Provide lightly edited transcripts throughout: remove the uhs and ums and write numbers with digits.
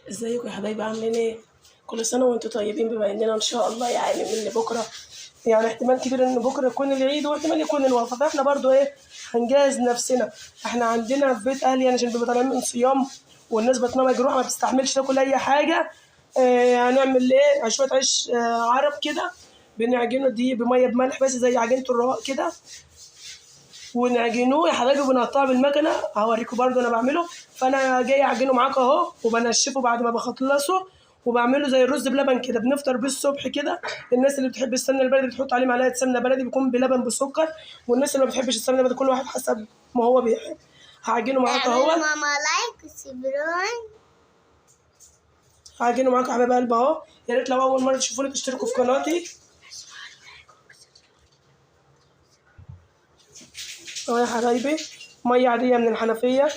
ازيكم يا حبايبي عاملين ايه؟ كل سنة وانتم طيبين، بما اننا ان شاء الله يعني من بكرة، يعني احتمال كبير ان بكرة يكون العيد واحتمال يكون الوفاة، فاحنا برضو ايه هنجهز نفسنا. احنا عندنا في بيت اهلي يعني عشان بيبقى طالعين من صيام والناس بطنها مجروحة ما بتستحملش تاكل اي حاجة. هنعمل ايه؟ شوية عيش عرب كده، بنعجنه دي بمية بملح بس زي عجينة الرقاق كده، ونعجنوه يا حبايبي وبنقطعه بالمكنه. هوريكم برضو انا بعمله، فانا جاي اعجنه معاكم اهو وبنشفه بعد ما بخلصه، وبعمله زي الرز بلبن كده بنفطر بيه الصبح كده. الناس اللي بتحب السمنه البلدي بتحط عليه معلقه سمنه بلدي بيكون بلبن بسكر، والناس اللي ما بتحبش السمنه البلدي كل واحد حسب ما هو بيحب. هعجنه معاكم اهو، ماما لايك وسبسكرايب. هعجنه معاكم يا حبايب قلب اهو. يا ريت لو اول مره تشوفوني تشتركوا في قناتي اهو يا حبايبي. ميه عاديه من الحنفيه،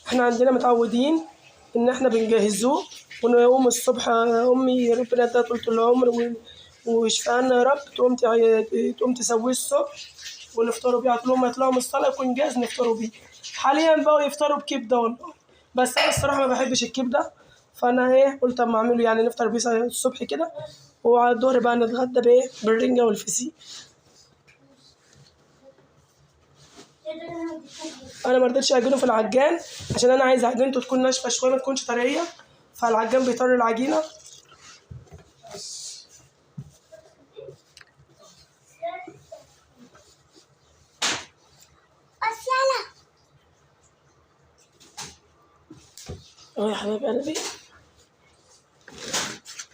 احنا عندنا متعودين ان احنا بنجهزوه ونقوم الصبح. امي ربنا يديها طول العمر ويشفيها يا رب، تقوم تسويه الصبح ونفطروا بيه على طول. ما يطلعوا من الصلاه يكون جاهز نفطروا بيه. حاليا بقوا يفطروا بكبده والله، بس انا الصراحه ما بحبش الكبده، فانا ايه قلت اما اعمله يعني نفطر بيه الصبح كده، وعلى الظهر بقى نتغدى بايه بالرنجه والفسيخ. انا ما رضيتش اعجنه في العجان عشان انا عايزه عجينته تكون ناشفه شويه ما تكونش طريه، فالعجان بيطر العجينه. اهو يا حبايب قلبي،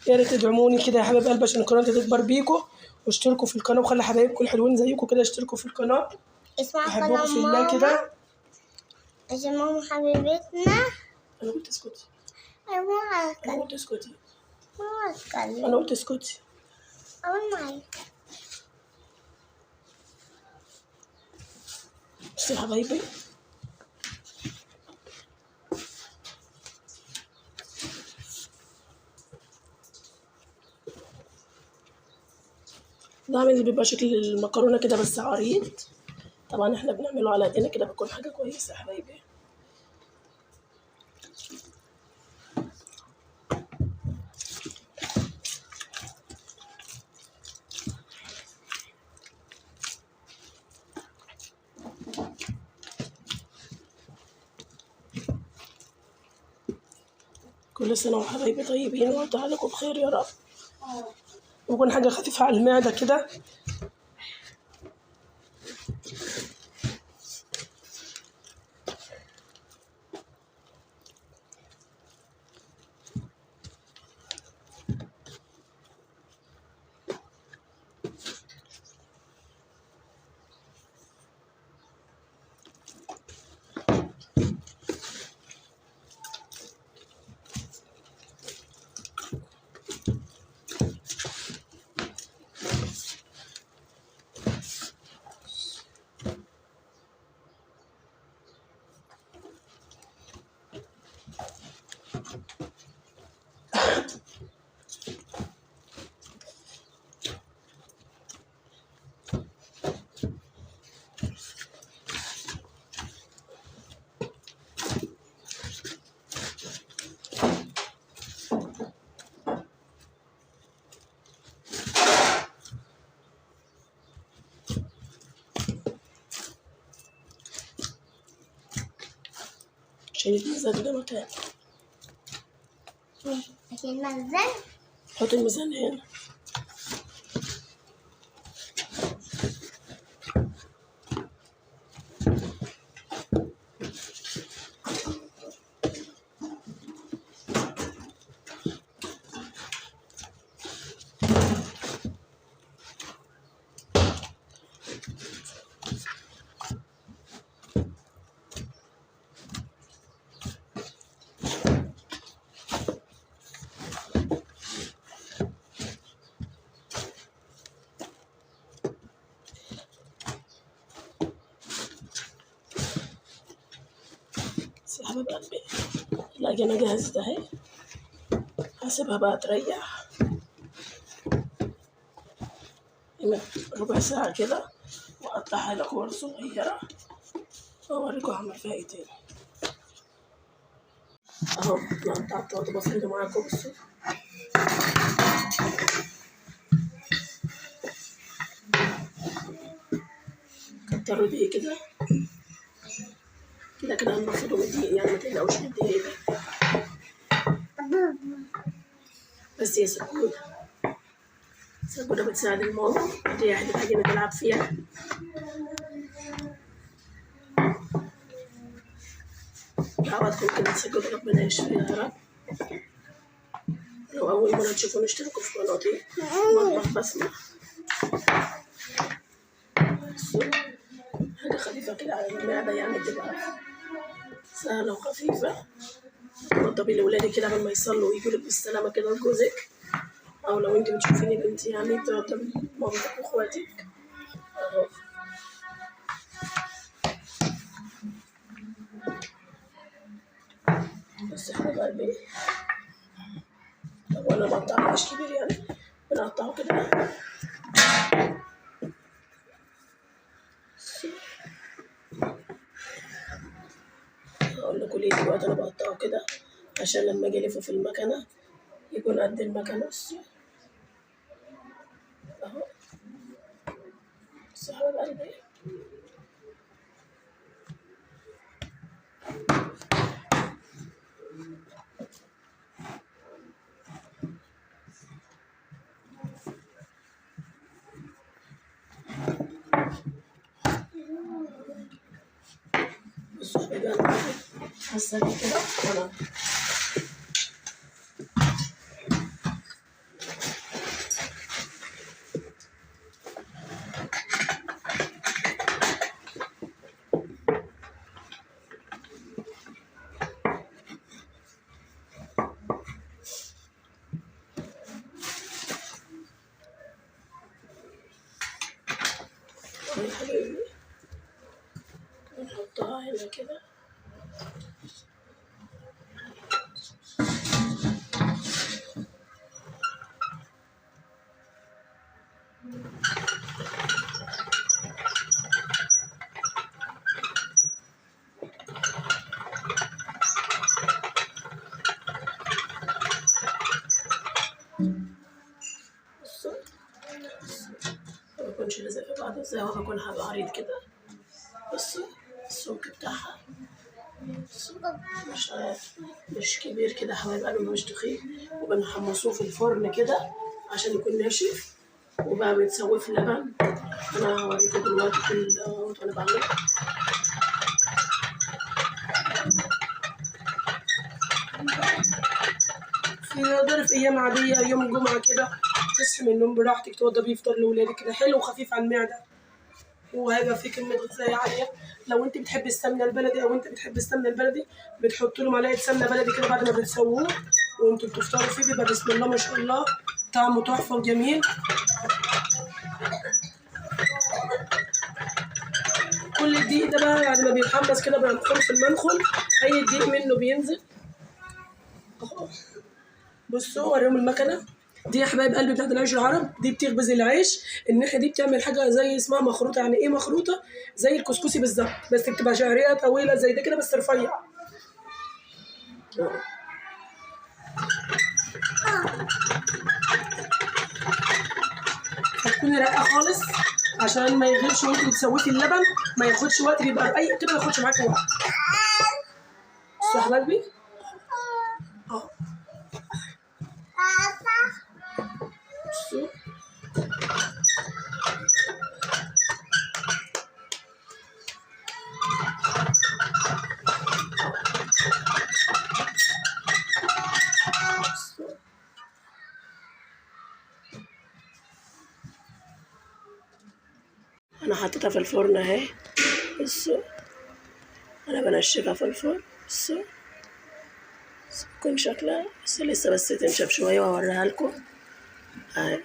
يا ريت تدعموني كده يا حبايب قلبي عشان القناه تكبر بيكم، واشتركوا في القناه وخلي حبايبكم الحلوين زيكم كده يشتركوا في القناه. اسمع بحبكم كلام في الله ماما كده. عشان ماما حبيبتنا. انا قلت اسكتي، أنا انا أتكلم. قلت اسكتي، ماما أتكلم. انا قلت اسكتي. أول ما بس يا حبايبي ده عامل اللي بيبقى شكل المكرونه كده بس عريض، طبعا احنا بنعمله على ايدينا كده بيكون حاجه كويسه يا حبايبي. كل سنه وحبايبي طيبين وانت عليكم بخير يا رب، ويكون حاجه خفيفه على المعده كده. شيل الميزان ده مكان، عشان المنزل. حط الميزان هنا. بس يا حبيب قلبي العجينة جاهزة اهي، هسيبها بقى تريح ربع ساعة كده وأقطعها لكور صغيرة وأوريكم هعمل فيها ايه تاني. اهو انا قطعت وبفرده معاكم. بصوا كتروا دقيق كده كده هنفرده من الدقيق، يعني ما تقلقوش من الدقيق ده. بس يا سجودة بتساعد الماما، دي حاجة بتلعب فيها. دعواتكم كده سجودة ربنا يشفيها يا رب. لو أول مرة تشوفون اشتركوا في قناتي مطبخ بسمة. حاجة خفيفة كده على المعدة، يعني تبقى سهلة وخفيفة. توضبي لولادك كده قبل ما يصلوا ويجولك بالسلامة كده لجوزك، أو لو أنت بتشوفيني بنتي يعني توضبي مامتك وإخواتك. أهو بس حبايب قلبي، هو أنا بقطعه مش كبير يعني، بنقطعه كده. هقول لكم ليه دلوقتي أنا بقطعه كده، عشان لما أجي ألفه في المكنة يكون قد المكنة. أهو بس حبايب قلبي. بصوا حبايب قلبي هسه كده أنا يا حبايبي نحطها هنا كده. بصوا ما بكونش لازق في بعض ازاي، هو بكون عريض كده. بصوا السمك بتاعها مش كبير كده حبايب قلبي، مش تخين. وبنحمصوه في الفرن كده عشان يكون ناشف، وبقى بيتسوي في اللبن. انا هوريكم دلوقتي كل دوت وانا بعمله. في ظرف ايام عاديه، يوم الجمعه كده تصحي من النوم براحتك توضبي يفطر لاولادك كده حلو وخفيف على المعده، وهيبقى فيه كميه غذائيه عاليه. لو انت بتحبي السمنه البلدي او انت بتحبي السمنه البلدي، بتحط له معلقه سمنه بلدي كده بعد ما بتسووه وانتوا بتفطروا فيه، بيبقى بسم الله ما شاء الله طعمه تحفه وجميل. كل الدقيق ده بقى بعد ما بيتحمص كده بينخل في المنخل، اي دقيق منه بينزل. اهو بصوا وريهم المكنه دي يا حبايب قلبي بتاعت العيش العرب، دي بتخبز العيش. الناحيه دي بتعمل حاجه زي اسمها مخروطه. يعني ايه مخروطه؟ زي الكسكسي بالظبط، بس بتبقى شعريه طويله زي ده كده بس رفيع. هتكوني رايقه خالص عشان ما يغيبش وانت بتسويه في اللبن، ما ياخدش وقت، بيبقى رقيق كده ما ياخدش معاكي وقت. بصوا يا حبايبي اهو بصوا انا حطيتها في الفرن اهي. بصوا انا بنشفها في الفرن. بصوا بيكون شكلها بس لسه بس تنشف شويه واوريها لكم اهي.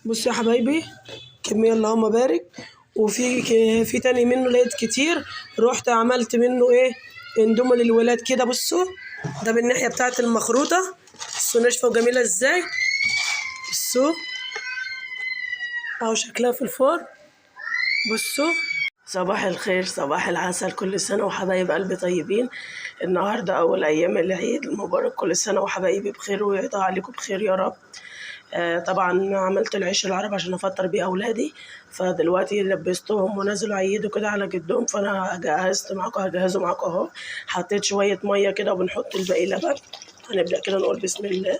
بصوا يا حبايبي كميه اللهم بارك. وفي تاني منه لقيت كتير، رحت عملت منه ايه اندومي للولاد كده. بصوا ده بالناحيه بتاعت المخروطه، بصوا ناشفه وجميله ازاي. بصوا اهو شكلها في الفرن. بصوا صباح الخير، صباح العسل، كل سنة وحبايب قلبي طيبين. النهاردة أول أيام العيد المبارك، كل سنة وحبايبي بخير ويعطى عليكم بخير يا رب. طبعا عملت العيش العرب عشان أفطر بيه أولادي، فدلوقتي لبستهم ونزلوا عيدوا كده على جدهم، فأنا جهزت معاكم هجهزه معاكم أهو. حطيت شوية مية كده وبنحط الباقي لبن. هنبدأ كده نقول بسم الله.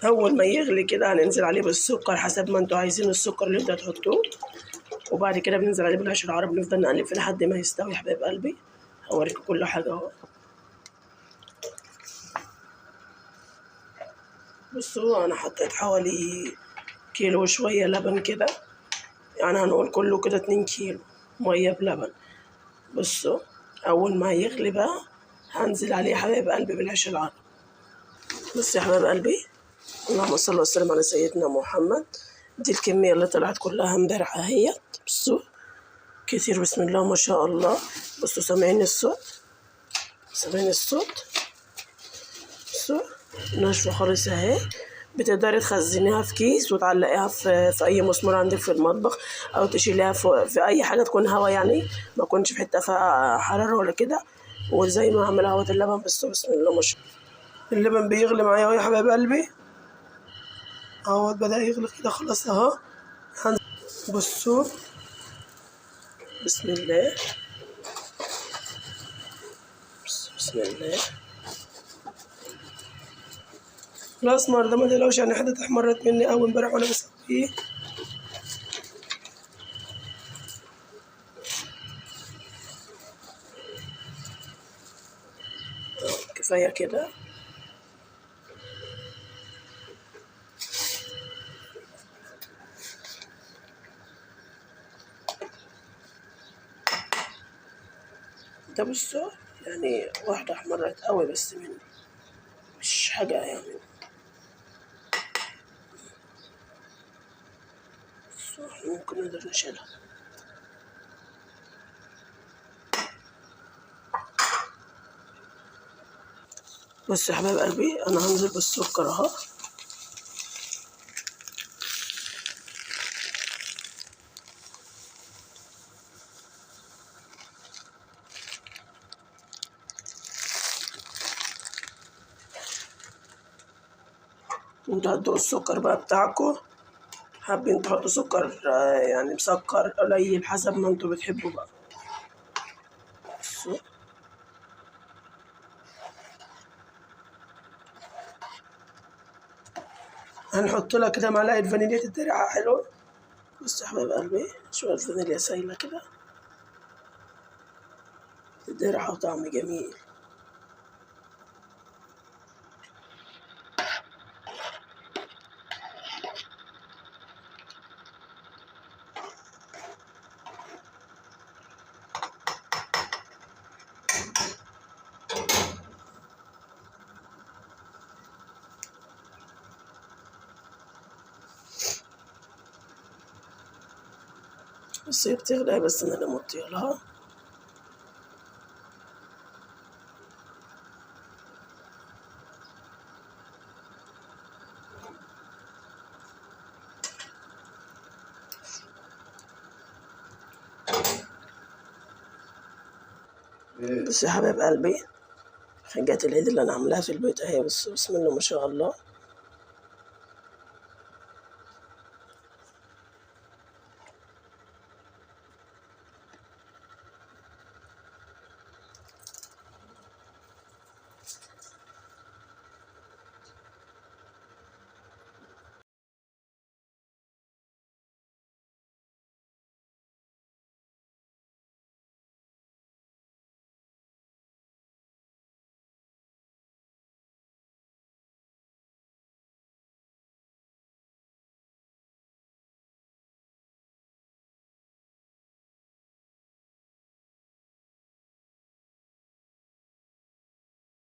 أول ما يغلي كده هننزل عليه بالسكر حسب ما انتوا عايزين السكر اللي انتوا هتحطوه، وبعد كده بننزل عليه بالعيش العربي، بنفضل نقلب فيه لحد ما يستوي. يا حبايب قلبي هوريكم كل حاجة اهو. بصوا أنا حطيت حوالي كيلو وشوية لبن كده، يعني هنقول كله كده 2 كيلو مية بلبن. بصوا أول ما يغلي بقى هنزل عليه يا حبايب قلبي بالعيش العربي. بصوا يا حبايب قلبي، اللهم صل وسلم على سيدنا محمد. دي الكمية اللي طلعت كلها امبارح اهيت. بصوا كتير بسم الله ما شاء الله. بصوا سامعين الصوت؟ سامعين الصوت؟ بصوا ناشفة خالص اهي. بتقدري تخزنيها في كيس وتعلقيها في اي مسمار عندك في المطبخ، او تشيليها في اي حاجه تكون هوا، يعني ما تكونش في حته فيها حراره ولا كده. وزي ما اعمل اهوت اللبن. بصوا بسم الله ما شاء الله. اللبن بيغلي معايا اهو يا حبايب قلبي اهوت، بدأ يغلي كده خلاص اهو. بصوا بسم الله. بسم الله. الاسمر ده ما تقلقوش، يعني حتة احمرت مني قوي امبارح وانا بسويه. كفايه كده. ده بصوا يعني واحدة احمرت قوي بس مني، مش حاجة يعني. بصوا احنا ممكن نقدر نشيلها. بصوا يا حبايب قلبي انا هنزل بالسكر اهو. انتوا هتدوقوا السكر بقى بتاعكم، حابين تحطوا سكر يعني مسكر قليل حسب ما انتوا بتحبوا بقى. بصوا هنحط لها كده معلقة فانيليا تدرعها حلوة. بصوا يا حبايب قلبي شوية فانيليا سايلة كده تدرعها وطعم جميل. بس هي بتغلي بس انا اللي موطيالها. بس يا حبايب قلبي حاجات العيد اللي انا عاملاها في البيت اهي. بس بسم الله ما شاء الله.